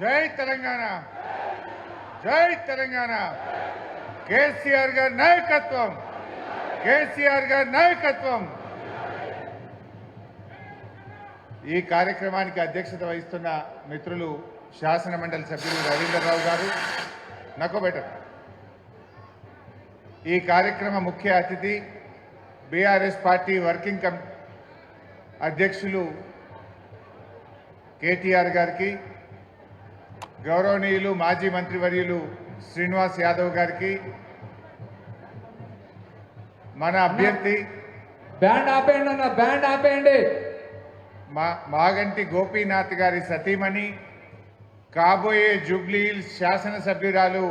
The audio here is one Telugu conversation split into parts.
జై తెలంగాణ, జై తెలంగాణ. కేసీఆర్ గారి నాయకత్వం, కేసీఆర్ గారి నాయకత్వం. ఈ కార్యక్రమానికి అధ్యక్షత వహిస్తున్న మిత్రులు శాసన మండలి సభ్యులు రవీంద్రరావు గారు, నకోబెటర్. ఈ కార్యక్రమ ముఖ్య అతిథి బీఆర్ఎస్ పార్టీ వర్కింగ్ అధ్యక్షులు కేటీఆర్ గారికి, గౌరవనీయులు మాజీ మంత్రివర్యులు శ్రీనివాస్ యాదవ్ గారికి, మన అభ్యర్థి బ్యాండ్ ఆపేయండి అన్న, బ్యాండ్ ఆపేయండి. మాగంటి గోపీనాథ్ గారి సతీమణి, కాబోయే జూబ్లీ హిల్స్ శాసనసభ్యురాలు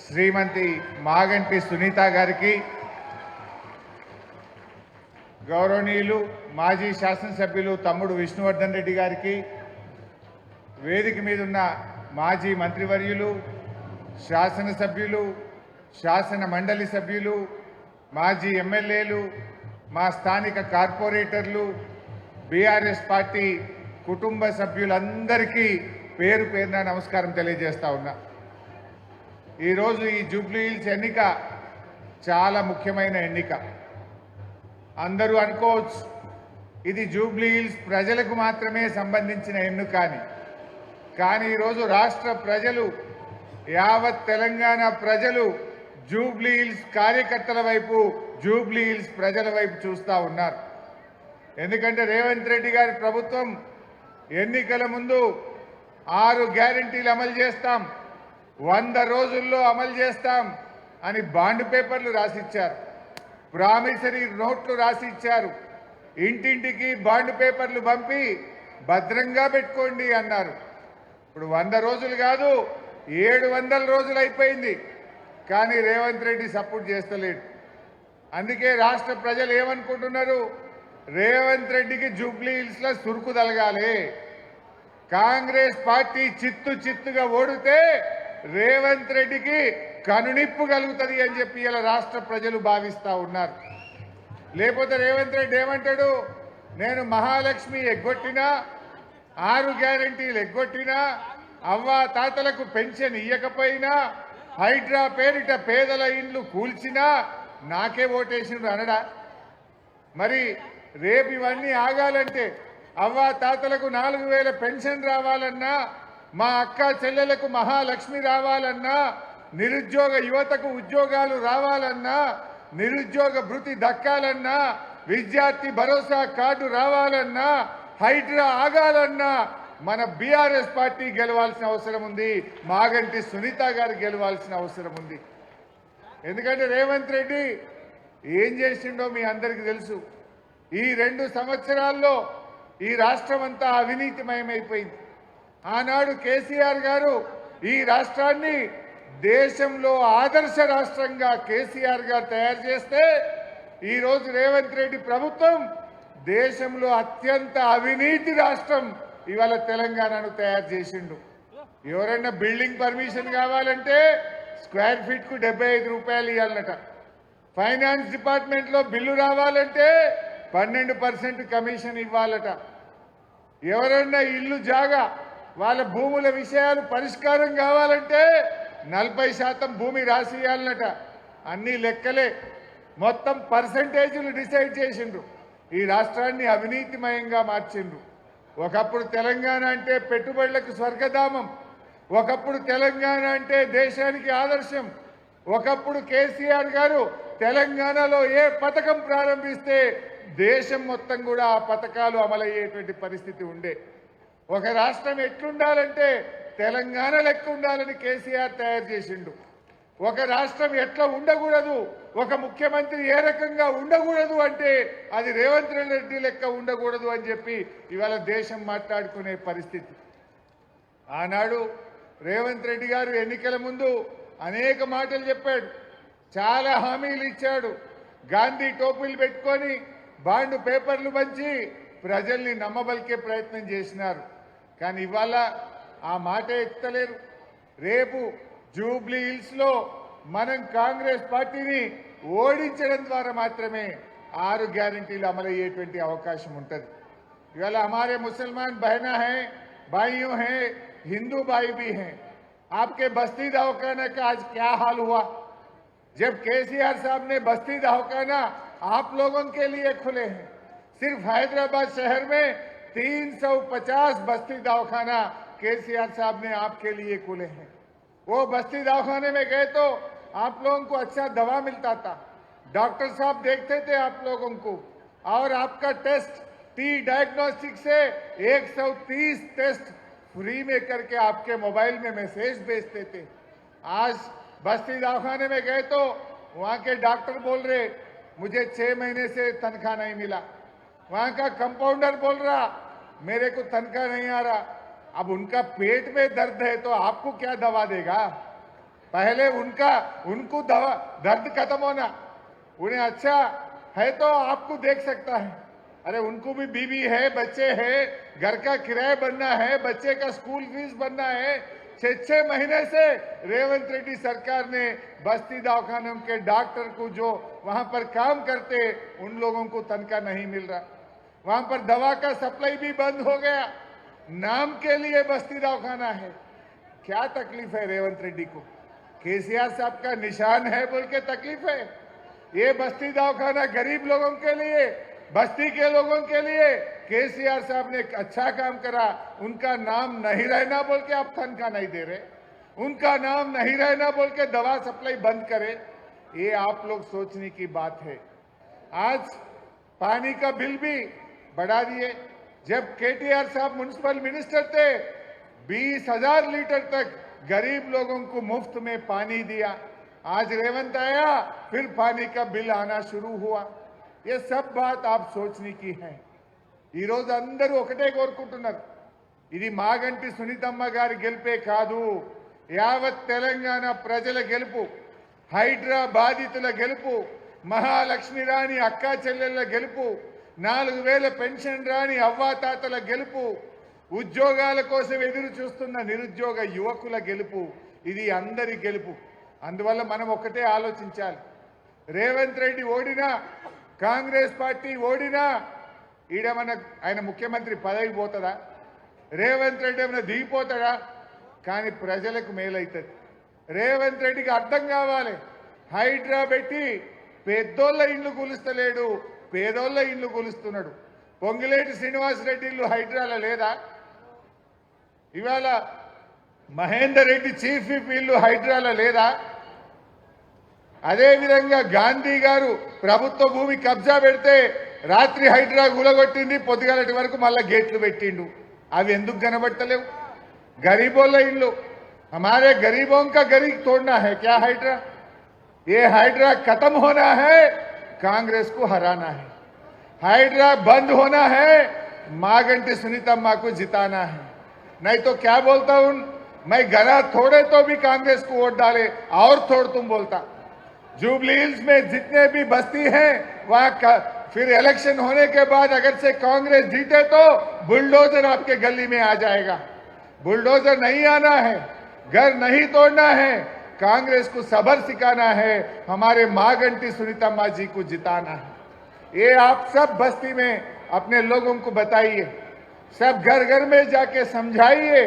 శ్రీమతి మాగంటి సునీత గారికి, గౌరవనీయులు మాజీ శాసనసభ్యులు తమ్ముడు విష్ణువర్ధన్ రెడ్డి గారికి, వేదిక మీద ఉన్న మాజీ మంత్రివర్యులు, శాసనసభ్యులు, శాసన మండలి సభ్యులు, మాజీ ఎమ్మెల్యేలు, మా స్థానిక కార్పొరేటర్లు, బీఆర్ఎస్ పార్టీ కుటుంబ సభ్యులందరికీ పేరు పేరున నమస్కారం తెలియజేస్తా ఉన్నా. ఈరోజు ఈ జూబ్లీ హిల్స్ ఎన్నిక చాలా ముఖ్యమైన ఎన్నిక. అందరూ అనుకోవచ్చు ఇది జూబ్లీ హిల్స్ ప్రజలకు మాత్రమే సంబంధించిన ఎన్నిక అని. కానీ ఈరోజు రాష్ట్ర ప్రజలు, యావత్ తెలంగాణ ప్రజలు జూబ్లీ హిల్స్ కార్యకర్తల వైపు, జూబ్లీ హిల్స్ ప్రజల వైపు చూస్తూ ఉన్నారు. ఎందుకంటే రేవంత్ రెడ్డి గారి ప్రభుత్వం ఎన్నికల ముందు 6 గ్యారెంటీలు అమలు చేస్తాం, 100 రోజుల్లో అమలు చేస్తాం అని బాండ్ పేపర్లు రాసిచ్చారు, ప్రామిసరీ నోట్లు రాసిచ్చారు, ఇంటింటికి బాండ్ పేపర్లు పంపి భద్రంగా పెట్టుకోండి అన్నారు. ఇప్పుడు 100 రోజులు కాదు, 700 రోజులు అయిపోయింది. కానీ రేవంత్ రెడ్డి సపోర్ట్ చేస్తలేడు. అందుకే రాష్ట్ర ప్రజలు ఏమనుకుంటున్నారు, రేవంత్ రెడ్డికి జూబ్లీ హిల్స్ లో సురుకు తలగాలి, కాంగ్రెస్ పార్టీ చిత్తుగా ఓడితే రేవంత్ రెడ్డికి కనునిప్పు కలుగుతుంది అని చెప్పి ఇలా రాష్ట్ర ప్రజలు భావిస్తా ఉన్నారు. లేకపోతే రేవంత్ రెడ్డి ఏమంటాడు, నేను మహాలక్ష్మి ఎగ్గొట్టినా, 6 గ్యారెంటీలు ఎగ్గొట్టినా, అవ్వా తాతలకు పెన్షన్ ఇయ్యకపోయినా, హైడ్రా పేరిట పేదల ఇండ్లు కూల్చినా నాకే ఓటేసిండ్రు అనడా? మరి రేపు ఇవన్నీ ఆగాలంటే, అవ్వా తాతలకు 4000 పెన్షన్ రావాలన్నా, మా అక్క చెల్లెలకు మహాలక్ష్మి రావాలన్నా, నిరుద్యోగ యువతకు ఉద్యోగాలు రావాలన్నా, నిరుద్యోగ భృతి దక్కాలన్నా, విద్యార్థి భరోసా కార్డు రావాలన్నా, హైడ్రా ఆగాలన్నా మన బీఆర్ఎస్ పార్టీ గెలవాల్సిన అవసరం ఉంది, మాగంటి సునీత గారు గెలవాల్సిన అవసరం ఉంది. ఎందుకంటే రేవంత్ రెడ్డి ఏం చేసిండో మీ అందరికీ తెలుసు. ఈ 2 సంవత్సరాల్లో ఈ రాష్ట్రం అంతా అవినీతిమయమైపోయింది. ఆనాడు కేసీఆర్ గారు ఈ రాష్ట్రాన్ని దేశంలో ఆదర్శ రాష్ట్రంగా కేసీఆర్ గారు తయారు చేస్తే, ఈరోజు రేవంత్ రెడ్డి ప్రభుత్వం దేశంలో అత్యంత అవినీతి రాష్ట్రం ఇవాళ తెలంగాణను తయారు చేసిండు. ఎవరైనా బిల్డింగ్ పర్మిషన్ కావాలంటే స్క్వేర్ ఫీట్ కు 75 రూపాయలు ఇవ్వాలట. ఫైనాన్స్ డిపార్ట్మెంట్ లో బిల్లు రావాలంటే 12% కమిషన్ ఇవ్వాలట. ఎవరైనా ఇల్లు జాగా వాళ్ళ భూముల విషయాలు పరిష్కారం కావాలంటే 40% భూమి రాసి ఇవ్వాలట. అన్ని లెక్కలే, మొత్తం పర్సంటేజీలు డిసైడ్ చేసిండ్రు. ఈ రాష్ట్రాన్ని అవినీతిమయంగా మార్చిండ్రు. ఒకప్పుడు తెలంగాణ అంటే పెట్టుబడులకు స్వర్గధామం, ఒకప్పుడు తెలంగాణ అంటే దేశానికి ఆదర్శం. ఒకప్పుడు కేసీఆర్ గారు తెలంగాణలో ఏ పథకం ప్రారంభిస్తే దేశం మొత్తం కూడా ఆ పథకాలు అమలయ్యేటువంటి పరిస్థితి ఉండే. ఒక రాష్ట్రం ఎట్లుండాలంటే తెలంగాణ లెక్క ఉండాలని కేసీఆర్ తయారు చేసిండు. ఒక రాష్ట్రం ఎట్లా ఉండకూడదు, ఒక ముఖ్యమంత్రి ఏ రకంగా ఉండకూడదు అంటే అది రేవంత్ రెడ్డి లెక్క ఉండకూడదు అని చెప్పి ఇవాళ దేశం మాట్లాడుకునే పరిస్థితి. ఆనాడు రేవంత్ రెడ్డి గారు ఎన్నికల ముందు అనేక మాటలు చెప్పాడు, చాలా హామీలు ఇచ్చాడు. గాంధీ టోపీలు పెట్టుకొని బాండ్ పేపర్లు పంచి ప్రజల్ని నమ్మబలికే ప్రయత్నం చేసినారు. కానీ ఇవాళ ఆ మాట ఎత్తలేరు. రేపు జూబ్లీ హిల్స్ లో మనం కాంగ్రెస్ పార్టీని ఓడించడం ద్వారా మాత్రమే 6 గ్యారెంటీలు అమలయ్యేటువంటి అవకాశం ఉంటుంది. इवाला हमारे मुसलमान बहना है, भाइयों हैं, हिंदू भाई भी हैं। आपके बस्ती दवाखाना का आज क्या हाल हुआ? जब केसीआर साहब ने बस्ती दवाखाना आप लोगों के लिए खुले हैं। सिर्फ हैदराबाद शहर में 350 बस्ती दवाखाना केसीआर साहब ने आपके लिए खुले हैं। वो बस्ती दवाखाने में गए तो आप लोगों को अच्छा दवा मिलता था, डॉक्टर साहब देखते थे आप लोगों को, और आपका टेस्ट टी डायग्नोस्टिक से 130 टेस्ट फ्री में करके आपके मोबाइल में मैसेज भेजते थे। आज बस्ती दवाखाने में गए तो वहां के डॉक्टर बोल रहे मुझे 6 महीने से तनख्वाह नहीं मिला। वहां का कंपाउंडर बोल रहा मेरे को तनख्वाह नहीं आ रहा। अब उनका पेट में दर्द है तो आपको क्या दवा देगा? पहले उनको दवा दर्द खत्म होना, उन्हें अच्छा है तो आपको देख सकता है। अरे उनको भी बीवी है, बच्चे हैं, घर का किराया बनना है, बच्चे का स्कूल फीस बनना है। 6 महीने से रेवंत रेड्डी सरकार ने बस्ती दवाखानों के डॉक्टर को जो वहां पर काम करते उन लोगों को तनख्वाह नहीं मिल रहा। वहां पर दवा का सप्लाई भी बंद हो गया। नाम के लिए बस्ती दवाखाना है। क्या तकलीफ है रेवंत रेड्डी को? केसीआर साहब का निशान है बोल के तकलीफ है? ये बस्ती दवाखाना गरीब लोगों के लिए, बस्ती के लोगों के लिए केसीआर साहब ने एक अच्छा काम करा। उनका नाम नहीं रहना बोल के आप तनख्वाह नहीं दे रहे, उनका नाम नहीं रहना बोल के दवा सप्लाई बंद करे। ये आप लोग सोचने की बात है। आज पानी का बिल भी बढ़ा दिए। जब केटीआर साहब म्युनिसिपल मिनिस्टर थे 20,000 लीटर तक गरीब लोगों को मुफ्त में पानी दिया। आज रेवंत आया फिर पानी का बिल आना शुरू हुआ। ये सब बात आप सोचने की है। ఈ రోజు అందరూ ఒకటే కోరుకుంటున్నారు, ఇది మాగంటి సునీతమ్మ గారి గెలుపే కాదు, యావత్ తెలంగాణ ప్రజల గెలుపు, హైడ్రా బాధితుల గెలుపు, మహాలక్ష్మి రాణి అక్కా చెల్లెళ్ళ గెలుపు, 4000 పెన్షన్ రాని అవ్వాతాతల గెలుపు, ఉద్యోగాల కోసం ఎదురు చూస్తున్న నిరుద్యోగ యువకుల గెలుపు, ఇది అందరి గెలుపు. అందువల్ల మనం ఒకటే ఆలోచించాలి. రేవంత్ రెడ్డి ఓడినా, కాంగ్రెస్ పార్టీ ఓడినా ఈడేమన్నా ఆయన ముఖ్యమంత్రి పదవి పోతుందా? రేవంత్ రెడ్డి ఏమైనా దిగిపోతాడా? కానీ ప్రజలకు మేలైతుంది. రేవంత్ రెడ్డికి అర్థం కావాలి, హైడ్రా పెట్టి పెద్దోళ్ళ ఇండ్లు కూలుస్తలేడు, పేదోళ్ళ ఇండ్లు కూలుస్తున్నాడు. పొంగిలేటి శ్రీనివాసరెడ్డి ఇల్లు హైడ్రాలో లేదా? ఇవాళ మహేందర్ రెడ్డి చీఫ్ విప్ ఇల్లు హైడ్రాలో లేదా? అదేవిధంగా గాంధీ గారు ప్రభుత్వ భూమి కబ్జా పెడితే రాత్రి హైడ్రా గులగొట్టింది, పొద్దుగాలటి వరకు మళ్ళా గేట్లు పెట్టిండు. అవి ఎందుకు కనబట్టలేవు? గరీబోళ్ళ ఇల్లు, हमारे गरीबों का गरीब तोड़ना है क्या हाइड्रा? ये हाइड्रा खत्म होना है, कांग्रेस को हराना है। हाइड्रा बंद होना है, मागंटी सुनीतम्मा को जिताना है। नहीं तो क्या बोलता हूं मैं, घरा थोड़े तो भी कांग्रेस को वोट डाले और थोड़ तुम बोलता। जुबली हिल्स में जितने भी बस्ती हैं वहां फिर इलेक्शन होने के बाद अगर से कांग्रेस जीते तो बुलडोजर आपके गली में आ जाएगा। बुलडोजर नहीं आना है, घर नहीं तोड़ना है, कांग्रेस को सबर सिखाना है, हमारे मागंटी सुनीतम्मा जी को जिताना है। ये आप सब बस्ती में अपने लोगों को बताइए, सब घर घर में जाके समझाइए,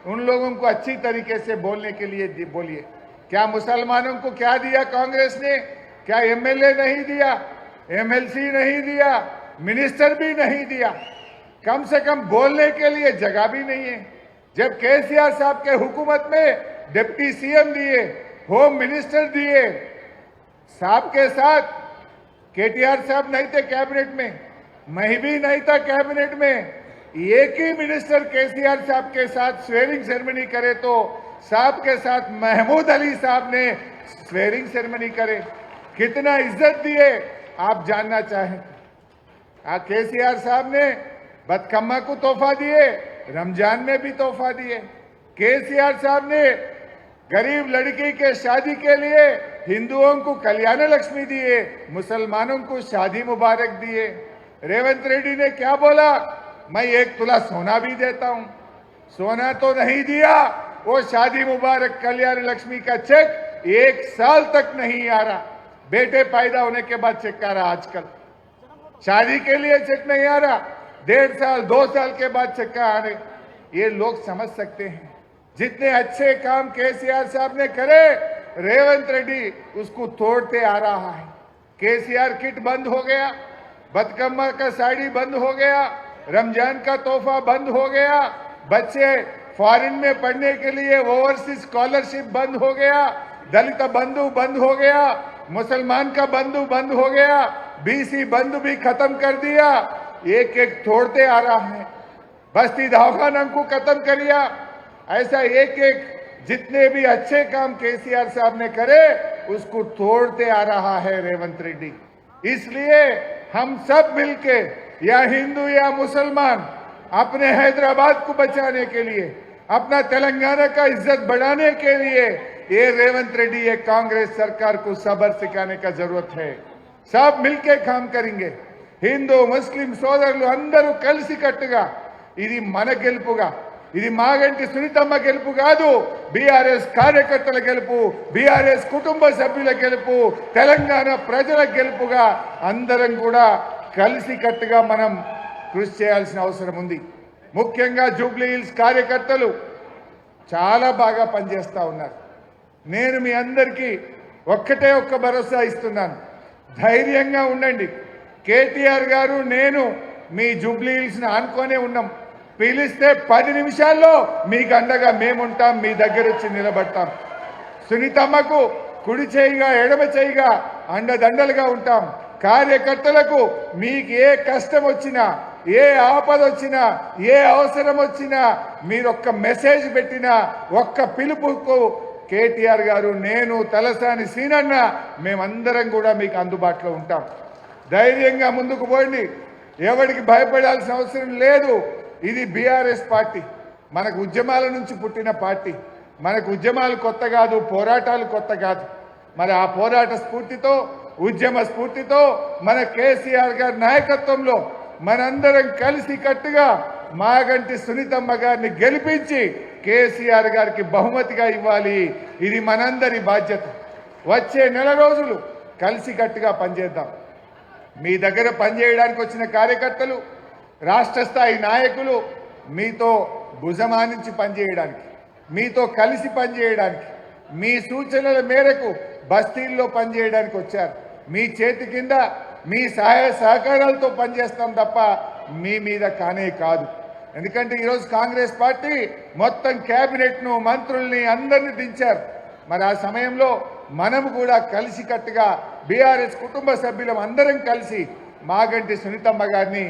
उन लोगों को अच्छी तरीके से बोलने के लिए बोलिए। क्या मुसलमानों को क्या दिया कांग्रेस ने? क्या एमएलए नहीं दिया, एमएलसी नहीं दिया, मिनिस्टर भी नहीं दिया? कम से कम बोलने के लिए जगह भी नहीं है। जब केसीआर साहब के हुकूमत में डिप्टी सीएम दिए, होम मिनिस्टर दिए, साहब के साथ केटीआर साहब नहीं थे कैबिनेट में, मैं भी नहीं था कैबिनेट में, एक ही मिनिस्टर केसीआर साहब के साथ स्वेरिंग सेरेमनी करे तो साहब के साथ महमूद अली साहब ने स्वेरिंग सेरेमनी करे। कितना इज्जत दिए आप जानना चाहें? केसीआर साहब ने बदकम्मा को तोहफा दिए, रमजान में भी तोहफा दिए। केसीआर साहब ने गरीब लड़की के शादी के लिए हिंदुओं को कल्याण लक्ष्मी दिए, मुसलमानों को शादी मुबारक दिए। रेवंत रेड्डी ने क्या बोला, मैं 1 तोला सोना भी देता हूं। सोना तो नहीं दिया, वो शादी मुबारक कल्याण लक्ष्मी का चेक 1 साल तक नहीं आ रहा। बेटे पैदा होने के बाद चेक आ रहा, आजकल शादी के लिए चेक नहीं आ रहा, 1.5 साल 2 साल के बाद चेक आ रहे। ये लोग समझ सकते हैं। जितने अच्छे काम केसीआर साहब ने करे, रेवंत रेड्डी उसको तोड़ते आ रहा है। केसीआर किट बंद हो गया, बदकम्मा का साड़ी बंद हो गया, रमजान का तोहफा बंद हो गया, बच्चे फॉरेन में पढ़ने के लिए ओवरसीज स्कॉलरशिप बंद हो गया, दलित बंधु बंद हो गया, मुसलमान का बंधु बंद हो गया, बीसी बंधु भी खत्म कर दिया। एक एक तोड़ते आ रहा है। बस्ती दवाखाना को खत्म कर दिया। ऐसा एक एक जितने भी अच्छे काम केसीआर साहब ने करे उसको तोड़ते आ रहा है रेवंत रेड्डी। इसलिए हम सब मिलके, या हिंदू या मुसलमान, अपने हैदराबाद को बचाने के लिए, अपना तेलंगाना का इज्जत बढ़ाने के लिए ये रेवंत रेड्डी, ये कांग्रेस सरकार को सब्र सिखाने का जरूरत है। सब मिलके काम करेंगे। हिंदू मुस्लिम సోదరులు అందరూ కలిసి కట్టుగా ఇది మన గెలుపుగా, ఇది మాగంటి సునీతమ్మ గెలుపు కాదు, బీఆర్ఎస్ కార్యకర్తల గెలుపు, బీఆర్ఎస్ కుటుంబ సభ్యుల గెలుపు, తెలంగాణ ప్రజల గెలుపుగా అందరం కూడా కలిసి కట్టుగా మనం కృషి చేయాల్సిన అవసరం ఉంది. ముఖ్యంగా జూబ్లీ హిల్స్ కార్యకర్తలు చాలా బాగా పనిచేస్తా ఉన్నారు. నేను మీ అందరికీ ఒక్క భరోసా ఇస్తున్నాను. ధైర్యంగా ఉండండి. కేటీఆర్ గారు, నేను మీ జూబ్లీ హిల్స్ ని ఆనుకొనే ఉన్నాం. పిలిస్తే 10 నిమిషాల్లో మీకు అండగా మేముంటాం, మీ దగ్గర వచ్చి నిలబడతాం. సునీతమ్మకు కుడి చేయిగా ఎడమ చేయిగా అండదండలుగా ఉంటాం. కార్యకర్తలకు మీకు ఏ కష్టం వచ్చినా, ఏ ఆపద వచ్చినా, ఏ అవసరం వచ్చినా, మీరు ఒక్క మెసేజ్ పెట్టినా, ఒక్క పిలుపుకు కేటీఆర్ గారు, నేను, తలసాని సీనన్న మేమందరం కూడా మీకు అందుబాటులో ఉంటాం. ధైర్యంగా ముందుకు పోండి. ఎవరికి భయపడాల్సిన అవసరం లేదు. ఇది బీఆర్ఎస్ పార్టీ, మనకు ఉద్యమాల నుంచి పుట్టిన పార్టీ. మనకు ఉద్యమాలు కొత్త కాదు, పోరాటాలు కొత్త కాదు. మరి ఆ పోరాట స్ఫూర్తితో, ఉద్యమ స్ఫూర్తితో మన కేసీఆర్ గారి నాయకత్వంలో మనందరం కలిసి కట్టుగా మాగంటి సునీతమ్మ గారిని గెలిపించి కేసీఆర్ గారికి బహుమతిగా ఇవ్వాలి. ఇది మనందరి బాధ్యత. వచ్చే నెల రోజులు కలిసి కట్టుగా పనిచేద్దాం. మీ దగ్గర పనిచేయడానికి వచ్చిన కార్యకర్తలు, రాష్ట్ర స్థాయి నాయకులు మీతో భుజమానించి పనిచేయడానికి, మీతో కలిసి పనిచేయడానికి, మీ సూచనల మేరకు బస్తీల్లో పనిచేయడానికి వచ్చారు. మీ చేతి కింద మీ సహాయ సహకారాలతో పనిచేస్తాం తప్ప మీ మీద కానే కాదు. ఎందుకంటే ఈరోజు కాంగ్రెస్ పార్టీ మొత్తం క్యాబినెట్ను, మంత్రుల్ని అందరినీ దించారు. మరి ఆ సమయంలో మనము కూడా కలిసి కట్టుగా బీఆర్ఎస్ కుటుంబ సభ్యులం అందరం కలిసి మాగంటి సునీతమ్మ గారిని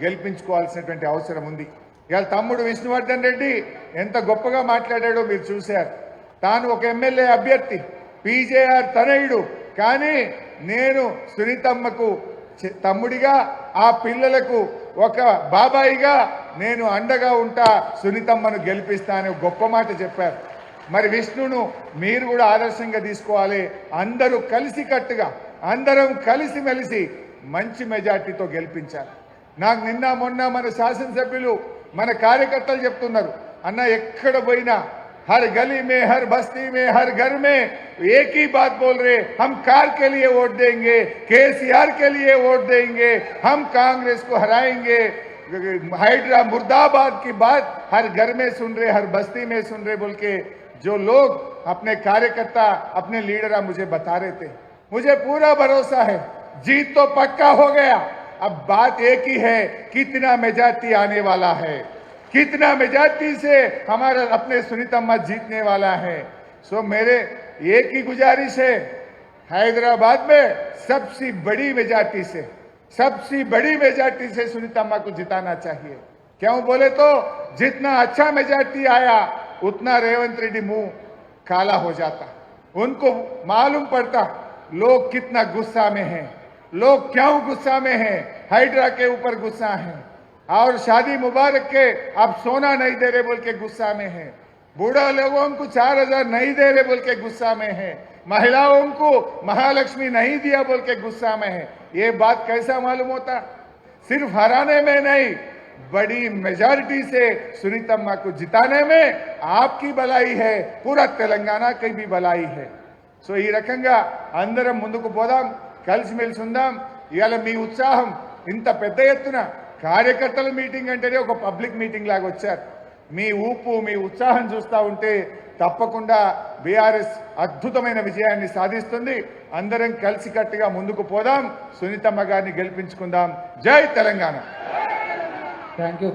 గెలిపించుకోవాల్సినటువంటి అవసరం ఉంది. ఇవాళ తమ్ముడు విష్ణువర్ధన్ రెడ్డి ఎంత గొప్పగా మాట్లాడాడో మీరు చూశారు. తాను ఒక ఎమ్మెల్యే అభ్యర్థి, పీజేఆర్ తనయుడు, కానీ నేను సునీతమ్మకు తమ్ముడిగా, ఆ పిల్లలకు ఒక బాబాయిగా నేను అండగా ఉంటా, సునీతమ్మను గెలిపిస్తా అని గొప్ప మాట చెప్పారు. మరి విష్ణును మీరు కూడా ఆదర్శంగా తీసుకోవాలి. అందరూ కలిసి కట్టుగా, అందరం కలిసిమెలిసి మంచి మెజార్టీతో గెలిపించాలి. నాకు నిన్న మొన్న మన శాసనసభ్యులు, మన కార్యకర్తలు చెప్తున్నారు, అన్న ఎక్కడ పోయినా हर गली में, हर बस्ती में, हर घर में एक ही बात बोल रहे, हम कार के लिए वोट देंगे, केसीआर के लिए वोट देंगे, हम कांग्रेस को हराएंगे। हाइड्रा मुर्दाबाद की बात हर घर में सुन रहे, हर बस्ती में सुन रहे बोल के जो लोग अपने कार्यकर्ता, अपने लीडर मुझे बता रहे थे। मुझे पूरा भरोसा है जीत तो पक्का हो गया। अब बात एक ही है, कितना मेजॉरिटी आने वाला है, कितना मेजॉरिटी से हमारा अपने सुनीतम्मा जीतने वाला है। सो मेरे एक ही गुजारिश है, हैदराबाद में सबसे बड़ी मेजॉरिटी से सुनीतम्मा को जिताना चाहिए। क्यों बोले तो जितना अच्छा मेजॉरिटी आया उतना रेवंत रेड्डी मुंह काला हो जाता। उनको मालूम पड़ता लोग कितना गुस्सा में हैं, लोग क्यों गुस्सा में हैं, हाइड्रा के ऊपर गुस्सा है, और शादी मुबारक के अब सोना नहीं दे रहे बोल के गुस्सा में है, बूढ़ा लोगों को 4000 नहीं दे रहे बोल के गुस्सा में है, महिलाओं को महालक्ष्मी नहीं दिया बोल के गुस्सा में है। ये बात कैसा मालूम होता? सिर्फ हराने में नहीं, बड़ी मेजॉरिटी से सुनीतम्मा को जिताने में आपकी भलाई है, पूरा तेलंगाना की भी भलाई है। సో ఈ రకంగా అందరం ముందుకు పోదాం, కలిసిమెలిసి ఉందాం. ఇవాళ మీ ఉత్సాహం ఇంత పెద్ద ఎత్తున కార్యకర్తల మీటింగ్ అంటేనే ఒక పబ్లిక్ మీటింగ్ లాగా వచ్చారు. మీ ఊపు మీ ఉత్సాహం చూస్తూ ఉంటే తప్పకుండా బీఆర్ఎస్ అద్భుతమైన విజయాన్ని సాధిస్తుంది. అందరం కలిసికట్టుగా ముందుకు పోదాం, సునీతమ్మ గారిని గెలిపించుకుందాం. జై తెలంగాణ. Thank you.